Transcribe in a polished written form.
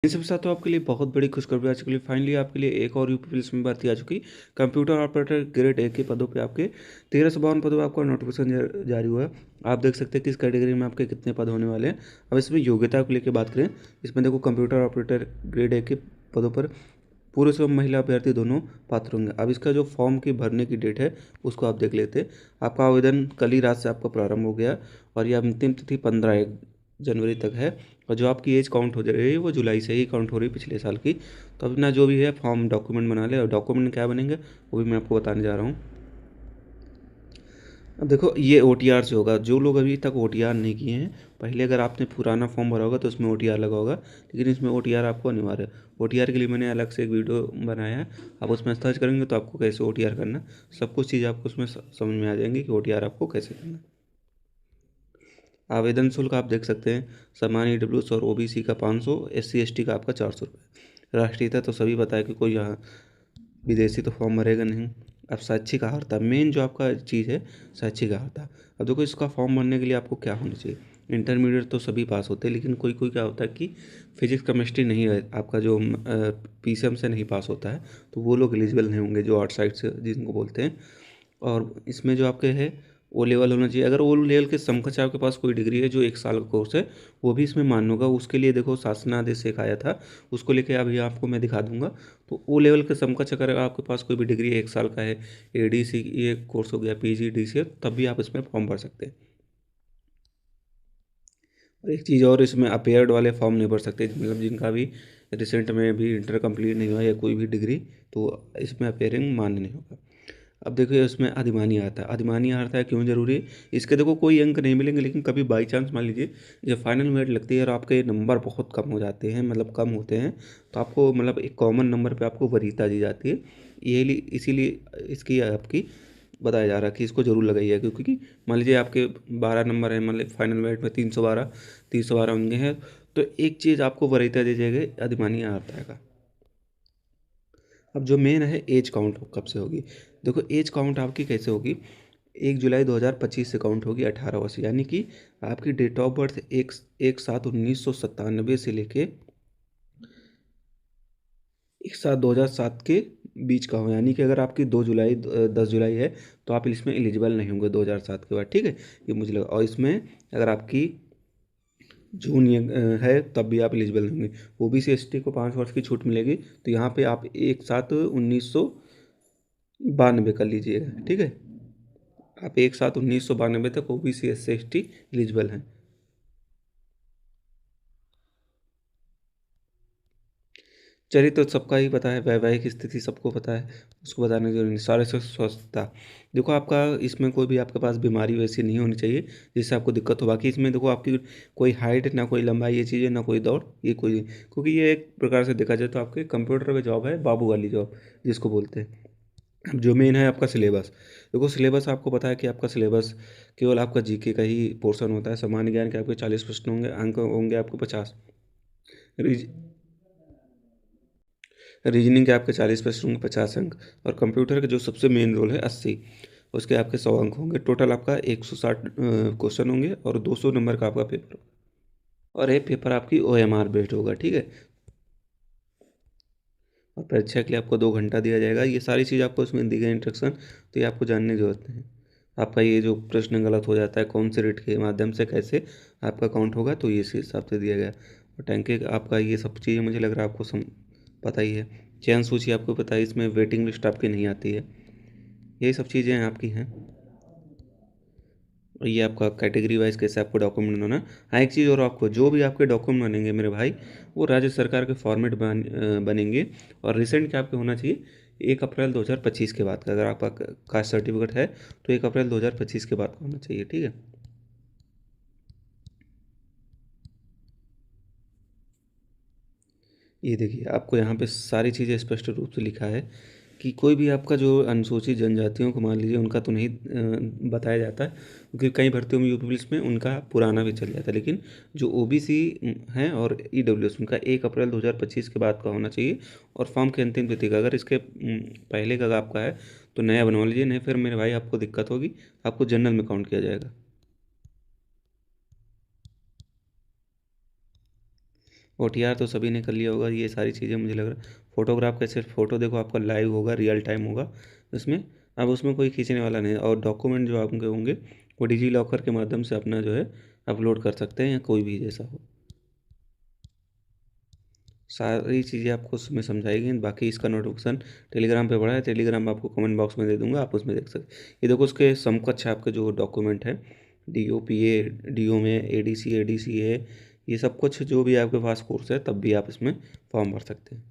इन सब के साथ तो आपके लिए बहुत बड़ी खुशखबरी आ चुकी है। फाइनली आपके लिए एक और यूपी पुलिस में भर्ती आ चुकी। कंप्यूटर ऑपरेटर ग्रेड ए के पदों पे आपके 1352 पदों पे आपका नोटिफिकेशन जारी हुआ है। आप देख सकते हैं कि इस कैटेगरी में आपके कितने पद होने वाले हैं। अब इसमें योग्यता को लेकर बात करें, इसमें देखो कंप्यूटर ऑपरेटर ग्रेड ए के पदों पर पुरुष एवं महिला अभ्यर्थी दोनों पात्र होंगे। अब इसका जो फॉर्म की भरने की डेट है उसको आप देख लेते हैं। आपका आवेदन कल ही रात से आपका प्रारंभ हो गया और ये अंतिम तिथि 15 जनवरी तक है। और जो आपकी एज काउंट हो रही है वो जुलाई से ही काउंट हो रही है, पिछले साल की। तो अपना जो भी है फॉर्म डॉक्यूमेंट बना ले, और डॉक्यूमेंट क्या बनेंगे वो भी मैं आपको बताने जा रहा हूँ। अब देखो ये ओ से होगा। जो लोग अभी तक ओ नहीं किए हैं, पहले अगर आपने पुराना फॉर्म भरा होगा तो उसमें ओ लगा होगा, लेकिन इसमें ओ आपको अनिवार्य है। ओ के लिए मैंने अलग से एक वीडियो बनाया है, आप उसमें सर्च करेंगे तो आपको कैसे ओ करना, सब कुछ चीज़ आपको उसमें समझ में आ जाएंगी कि ओ आपको कैसे करना। आवेदन शुल्क आप देख सकते हैं, सामान्य ईडब्ल्यूएस और ओबीसी का 500, SC ST का आपका 400 रुपये। राष्ट्रीयता तो सभी पता है कि कोई यहाँ विदेशी तो फॉर्म भरेगा नहीं। अब शैक्षिक अर्हता, मेन जो आपका चीज़ है शैक्षिक अर्हता। अब देखो इसका फॉर्म भरने के लिए आपको क्या होना चाहिए। इंटरमीडिएट तो सभी पास होते हैं, लेकिन कोई कोई क्या होता है कि फिजिक्स केमिस्ट्री नहीं है आपका, जो PCM से नहीं पास होता है, तो वो लोग एलिजिबल नहीं होंगे, जो आउट साइड से जिनको बोलते हैं। और इसमें जो आपके है ओ लेवल होना चाहिए। अगर ओ लेवल के समकक्ष आपके पास कोई डिग्री है जो 1 साल का कोर्स है, वो भी इसमें मान्य होगा। उसके लिए देखो शासनादेश एक आया था, उसको लेके अभी आपको मैं दिखा दूंगा। तो ओ लेवल के समकक्ष अगर आपके पास कोई भी डिग्री 1 साल का है, ADC ये कोर्स हो गया, PGDCA, तब भी आप इसमें फॉर्म भर सकते हैं। और एक चीज़ और, इसमें अपेयर्ड वाले फॉर्म नहीं भर सकते, मतलब जिनका भी रिसेंट में भी इंटर कंप्लीट नहीं हुआ या कोई भी डिग्री, तो इसमें अपेयरिंग मान्य नहीं होगा। अब देखिए इसमें अधिमानी आता है। अधिमानी आता है क्यों जरूरी है, इसके देखो कोई अंक नहीं मिलेंगे, लेकिन कभी बाई चांस मान लीजिए जब फाइनल मेरिट लगती है और आपके नंबर बहुत कम हो जाते हैं, मतलब कम होते हैं, तो आपको मतलब एक कॉमन नंबर पे आपको वरीयता दी जाती है। ये इसीलिए इसकी आपकी बताया जा रहा है कि इसको जरूर लगाइए, क्योंकि मान लीजिए आपके 12 नंबर है, मतलब फाइनल मेरिट में 312 होंगे हैं, तो एक चीज़ आपको वरीयता दी जाएगी अधिमानी आता है। अब जो मेन है एज काउंट कब से होगी। देखो एज काउंट आपकी कैसे होगी, 1 जुलाई 2025 से काउंट होगी 18 वर्ष, यानी कि आपकी डेट ऑफ बर्थ 1/7/1997 से लेके 1/7/2007 के बीच का हो। यानी कि अगर आपकी 2 जुलाई 10 जुलाई है तो आप इसमें एलिजिबल नहीं होंगे 2007 के बाद, ठीक है। ये मुझे लगा। और इसमें अगर आपकी जून है तब भी आप एलिजिबल होंगे। OBC ST को 5 वर्ष की छूट मिलेगी, तो यहाँ पे आप 1/7/1992 कर लीजिएगा, ठीक है। आप 1/7/1992 तक OBC SC ST एलिजिबल हैं। चलिए, तो सबका ही पता है, वैवाहिक स्थिति सबको पता है, उसको बताने की जरूरत नहीं। सारे से स्वस्थता, देखो आपका इसमें कोई भी आपके पास बीमारी वैसी नहीं होनी चाहिए जिससे आपको दिक्कत हो। बाकी इसमें देखो आपकी कोई हाइट ना कोई लंबाई, ये चीज़ें ना कोई दौड़, ये कोई, क्योंकि ये एक प्रकार से देखा जाए तो आपके कंप्यूटर पे जॉब है, बाबू वाली जॉब जिसको बोलते हैं। अब जो मेन है आपका सिलेबस, देखो सिलेबस आपको पता है कि आपका सिलेबस केवल आपका GK का ही पोर्शन होता है। सामान्य ज्ञान के आपके 40 प्रश्न होंगे, अंक होंगे आपको 50। रीजनिंग के आपके 40 प्रश्न होंगे, 50 अंक। और कंप्यूटर का जो सबसे मेन रोल है 80, उसके आपके 100 अंक होंगे। टोटल आपका 160 क्वेश्चन होंगे और 200 नंबर का आपका पेपर होगा। और ये पेपर आपकी OMR बेस्ड होगा, ठीक है। और परीक्षा के लिए आपको 2 घंटा दिया जाएगा। ये सारी चीज़ आपको उसमें दी गई इंस्ट्रक्शन, तो ये आपको जानने की जरूरत नहीं है। आपका ये जो प्रश्न गलत हो जाता है, कौन से रेट के माध्यम से कैसे आपका काउंट होगा, तो ये इस हिसाब से दिया गया। और टैंक आपका ये सब चीज़ें मुझे लग रहा है आपको पता ही है। चयन सूची आपको पता है, इसमें वेटिंग लिस्ट आपकी नहीं आती है। यही सब चीज़ें आपकी हैं। और ये आपका कैटेगरी वाइज कैसे आपको डॉक्यूमेंट बनाना है। हाँ, एक चीज़ और, आपको जो भी आपके डॉक्यूमेंट बनेंगे मेरे भाई, वो राज्य सरकार के फॉर्मेट बनेंगे। और रिसेंट क्या आपके होना चाहिए, 1 अप्रैल 2025 के बाद का। अगर आपका कास्ट सर्टिफिकेट है तो 1 अप्रैल 2025 के बाद का होना चाहिए, ठीक है। ये देखिए आपको यहाँ पे सारी चीज़ें स्पष्ट रूप से लिखा है कि कोई भी आपका जो अनुसूचित जनजातियों को मान लीजिए उनका तो नहीं बताया जाता है, क्योंकि कई भर्तियों में यूपी पुलिस में उनका पुराना भी चल जाता है। लेकिन जो OBC हैं और EWS, उनका 1 अप्रैल 2025 के बाद का होना चाहिए। और फॉर्म की अंतिम तिथि का, अगर इसके पहले का आपका है तो नया बनवा लीजिए, नहीं फिर मेरे भाई आपको दिक्कत होगी, आपको जनरल में काउंट किया जाएगा। OTR तो सभी ने कर लिया होगा, ये सारी चीज़ें मुझे लग रहा है। फ़ोटोग्राफ का सिर्फ फ़ोटो देखो आपका लाइव होगा, रियल टाइम होगा उसमें। अब उसमें कोई खींचने वाला नहीं है, और डॉक्यूमेंट जो आपके होंगे वो डिजी लॉकर के माध्यम से अपना जो है अपलोड कर सकते हैं, या कोई भी जैसा हो। सारी चीज़ें आपको उसमें समझाई गई। बाकी इसका नोटिफिकेशन टेलीग्राम पे पड़ा है, टेलीग्राम आपको कमेंट बॉक्स में दे दूंगा, आप उसमें देख सकते हैं। ये देखो उसके समकक्ष आपके जो डॉक्यूमेंट है, DOPA, DO में ADC, ADC है, ये सब कुछ जो भी आपके पास कोर्स है, तब भी आप इसमें फॉर्म भर सकते हैं।